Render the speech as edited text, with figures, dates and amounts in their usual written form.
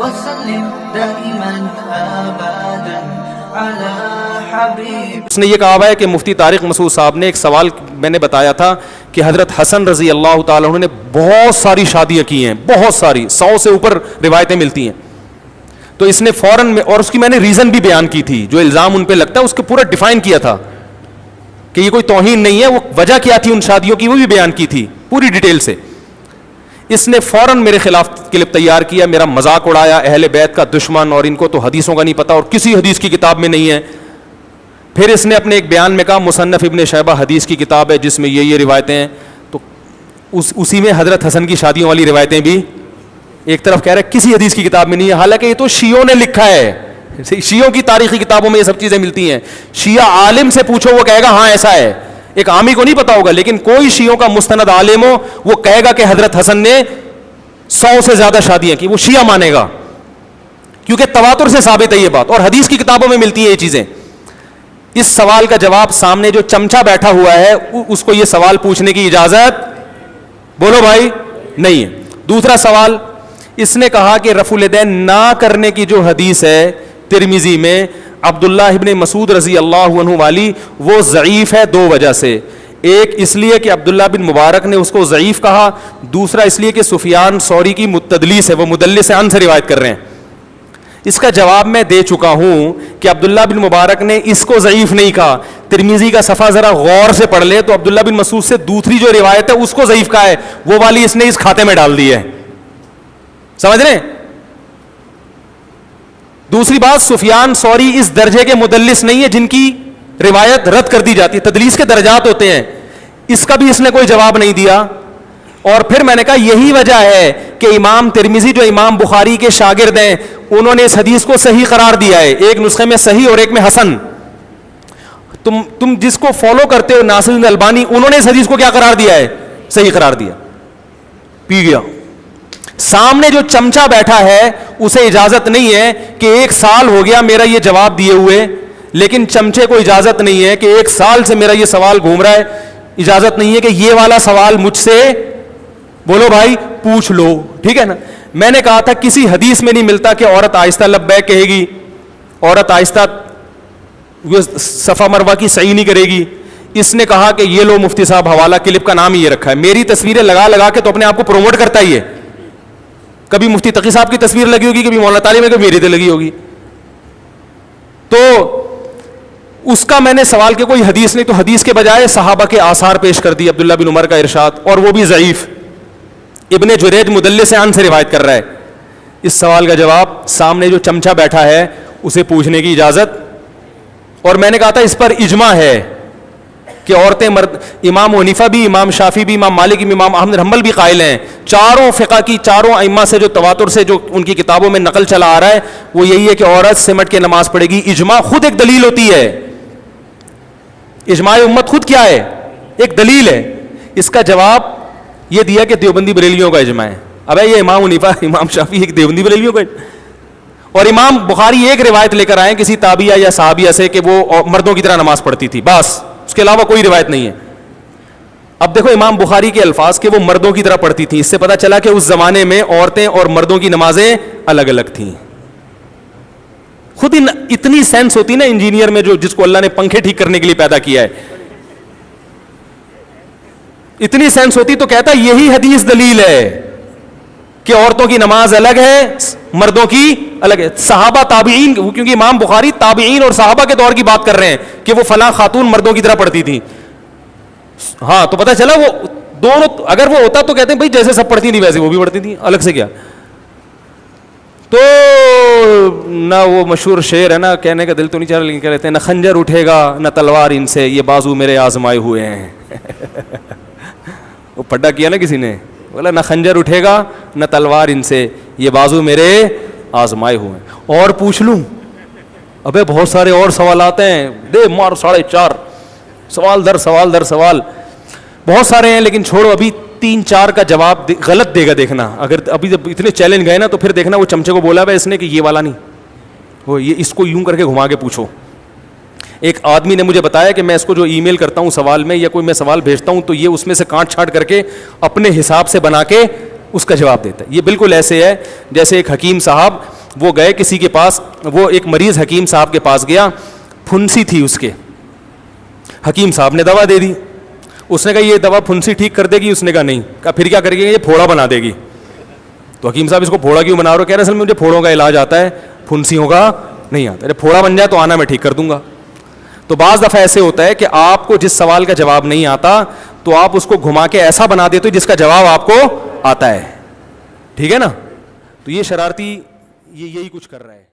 وسلم دائما ابدا على حبيب. اس نے یہ کہا ہے کہ مفتی طارق مسعود صاحب نے ایک سوال میں نے بتایا تھا کہ حضرت حسن رضی اللہ تعالیٰ عنہ نے بہت ساری شادیاں کی ہیں, بہت ساری, 100 سے اوپر روایتیں ملتی ہیں. تو اس نے فوراً میں, اور اس کی میں نے ریزن بھی بیان کی تھی, جو الزام ان پہ لگتا ہے اس کو پورا ڈیفائن کیا تھا کہ یہ کوئی توہین نہیں ہے, وہ وجہ کیا تھی ان شادیوں کی وہ بھی بیان کی تھی پوری ڈیٹیل سے. اس نے فوراً میرے خلاف کلپ تیار کیا, میرا مذاق اڑایا, اہل بیت کا دشمن, اور ان کو تو حدیثوں کا نہیں پتہ اور کسی حدیث کی کتاب میں نہیں ہے. پھر اس نے اپنے ایک بیان میں کہا مصنف ابن شیبہ حدیث کی کتاب ہے جس میں یہ روایتیں ہیں, تو اسی میں حضرت حسن کی شادیوں والی روایتیں بھی ایک طرف کہہ رہا ہے کسی حدیث کی کتاب میں نہیں ہے, حالانکہ یہ تو شیعوں نے لکھا ہے, شیعوں کی تاریخی کتابوں میں یہ سب چیزیں ملتی ہیں. شیعہ عالم سے پوچھو وہ کہے گا ہاں ایسا ہے, ایک عامی کو نہیں پتا ہوگا, لیکن کوئی شیعوں کا مستند عالم ہو وہ کہے گا کہ حضرت حسن نے 100 سے زیادہ شادیاں کی, وہ شیعہ مانے گا, کیونکہ تواتر سے ثابت ہے یہ بات, اور حدیث کی کتابوں میں ملتی ہیں یہ چیزیں. اس سوال کا جواب سامنے جو چمچا بیٹھا ہوا ہے اس کو یہ سوال پوچھنے کی اجازت بولو بھائی نہیں ہے. دوسرا سوال, اس نے کہا کہ رفع الیدین نہ کرنے کی جو حدیث ہے ترمذی میں عبداللہ ابن مسعود رضی اللہ عنہ والی, وہ ضعیف ہے 2 وجہ سے. ایک اس لیے کہ عبداللہ بن مبارک نے اس کو ضعیف کہا, دوسرا اس لیے کہ سفیان ثوری کی متدلیس ہے, وہ مدلس عن سے روایت کر رہے ہیں. اس کا جواب میں دے چکا ہوں کہ عبداللہ بن مبارک نے اس کو ضعیف نہیں کہا. ترمذی کا صفحہ ذرا غور سے پڑھ لے تو عبداللہ بن مسعود سے دوسری جو روایت ہے اس کو ضعیف کہا ہے, وہ والی اس نے اس کھاتے میں ڈال دی ہے, سمجھ رہے ہیں. دوسری بات, سفیان ثوری اس درجے کے مدلس نہیں ہے جن کی روایت رد کر دی جاتی ہے, تدلیس کے درجات ہوتے ہیں. اس کا بھی اس نے کوئی جواب نہیں دیا. اور پھر میں نے کہا یہی وجہ ہے کہ امام ترمذی جو امام بخاری کے شاگرد ہیں انہوں نے اس حدیث کو صحیح قرار دیا ہے, ایک نسخے میں صحیح اور ایک میں حسن. تم جس کو فالو کرتے ہو ناصر الدین البانی, انہوں نے اس حدیث کو کیا قرار دیا ہے, صحیح قرار دیا. پی گیا. سامنے جو چمچا بیٹھا ہے اسے اجازت نہیں ہے کہ 1 سال ہو گیا میرا یہ جواب دیے ہوئے, لیکن چمچے کو اجازت نہیں ہے کہ 1 سال سے میرا یہ سوال گھوم رہا ہے, اجازت نہیں ہے کہ یہ والا سوال مجھ سے بولو بھائی پوچھ لو, ٹھیک ہے نا. میں نے کہا تھا کسی حدیث میں نہیں ملتا کہ عورت آہستہ لبیک کہے گی, عورت آہستہ صفا مروہ کی سعی نہیں کرے گی. اس نے کہا کہ یہ لو مفتی صاحب حوالہ, کلپ کا نام ہی یہ رکھا ہے. میری تصویریں لگا لگا کے تو اپنے آپ کو پروموٹ کرتا ہی ہے. کبھی مفتی تقی صاحب کی تصویر لگی ہوگی, کبھی مولانا تعلیم میں, کبھی میری تے لگی ہوگی. تو اس کا میں نے سوال کہ کوئی حدیث نہیں, تو حدیث کے بجائے صحابہ کے آثار پیش کر دی, عبداللہ بن عمر کا ارشاد, اور وہ بھی ضعیف. ابن جریج مدلس عن سے روایت کر رہا ہے. اس سوال کا جواب سامنے جو چمچا بیٹھا ہے اسے پوچھنے کی اجازت. اور میں نے کہا تھا اس پر اجماع ہے کہ عورتیں مرد, امام حنیفہ بھی, امام شافعی بھی, امام مالک بھی, امام احمد حنبل بھی قائل ہیں. چاروں فقہ کی, چاروں ائمہ سے جو تواتر سے جو ان کی کتابوں میں نقل چلا آ رہا ہے وہ یہی ہے کہ عورت سمٹ کے نماز پڑھے گی. اجماع خود ایک دلیل ہوتی ہے, اجماع امت خود کیا ہے, ایک دلیل ہے. اس کا جواب یہ دیا کہ دیوبندی بریلویوں کا اجماع ہے. اب یہ امام حنیفہ, امام شافعی ایک دیوبندی بریلویوں کا, اور امام بخاری ایک روایت لے کر آئے کسی تابعیہ یا صحابیہ سے کہ وہ مردوں کی طرح نماز پڑھتی تھی, بس اس کے علاوہ کوئی روایت نہیں ہے. اب دیکھو امام بخاری کے الفاظ کہ وہ مردوں کی طرح پڑھتی تھی, اس سے پتہ چلا کہ اس زمانے میں عورتیں اور مردوں کی نمازیں الگ الگ تھیں. خود اتنی سینس ہوتی نا انجینئر میں, جو جس کو اللہ نے پنکھے ٹھیک کرنے کے لیے پیدا کیا ہے, اتنی سینس ہوتی تو کہتا یہی حدیث دلیل ہے کہ عورتوں کی نماز الگ ہے, مردوں کی الگ ہے. صحابہ تابعین, کیونکہ امام بخاری تابعین اور صحابہ کے دور کی بات کر رہے ہیں کہ وہ فلاں خاتون مردوں کی طرح پڑھتی تھی. ہاں تو پتہ چلا وہ دونوں, اگر وہ ہوتا تو کہتے ہیں بھائی جیسے سب پڑھتی تھی ویسے وہ بھی پڑھتی تھی, الگ سے کیا. تو نہ وہ مشہور شعر ہے نا, کہنے کا دل تو نہیں چاہ رہا لیکن کہہ لیتے ہیں, نہ خنجر اٹھے گا نہ تلوار ان سے, یہ بازو میرے آزمائے ہوئے ہیں. وہ پڈا کیا نا کسی نے, بولا نہ خنجر اٹھے گا نہ تلوار ان سے, یہ بازو میرے آزمائے ہوئے ہیں. اور پوچھ لوں, ابے بہت سارے اور سوالات ہیں, دے مار 4.5 سوال در سوال در سوال, بہت سارے ہیں, لیکن چھوڑو, ابھی 3-4 کا جواب غلط دے گا. دیکھنا اگر ابھی جب اتنے چیلنج گئے نا تو پھر دیکھنا وہ چمچے کو بولا ہے اس نے کہ یہ والا نہیں, وہ یہ اس کو یوں کر کے گھما کے پوچھو. ایک آدمی نے مجھے بتایا کہ میں اس کو جو ای میل کرتا ہوں سوال میں, یا کوئی میں سوال بھیجتا ہوں تو یہ اس میں سے کاٹ چھانٹ کر کے اپنے حساب سے بنا کے اس کا جواب دیتا ہے. یہ بالکل ایسے ہے جیسے ایک حکیم صاحب وہ گئے کسی کے پاس, وہ ایک مریض حکیم صاحب کے پاس گیا, پھنسی تھی اس کے. حکیم صاحب نے دوا دے دی. اس نے کہا یہ دوا پھنسی ٹھیک کر دے گی؟ اس نے کہا نہیں. کہا پھر کیا کرے گی؟ یہ پھوڑا بنا دے گی. تو حکیم صاحب اس کو پھوڑا کیوں بنا رہے ہو؟ کہہ رہے اصل میں مجھے پھوڑوں کا علاج آتا ہے, پھنسیوں کا نہیں آتا. ارے پھوڑا بن جائے تو آنا, میں ٹھیک کر دوں گا. تو بعض دفعہ ایسے ہوتا ہے کہ آپ کو جس سوال کا جواب نہیں آتا تو آپ اس کو گھما کے ایسا بنا دیتے ہو جس کا جواب آپ کو آتا ہے. ٹھیک ہے نا؟ تو یہ شرارتی یہی کچھ کر رہا ہے.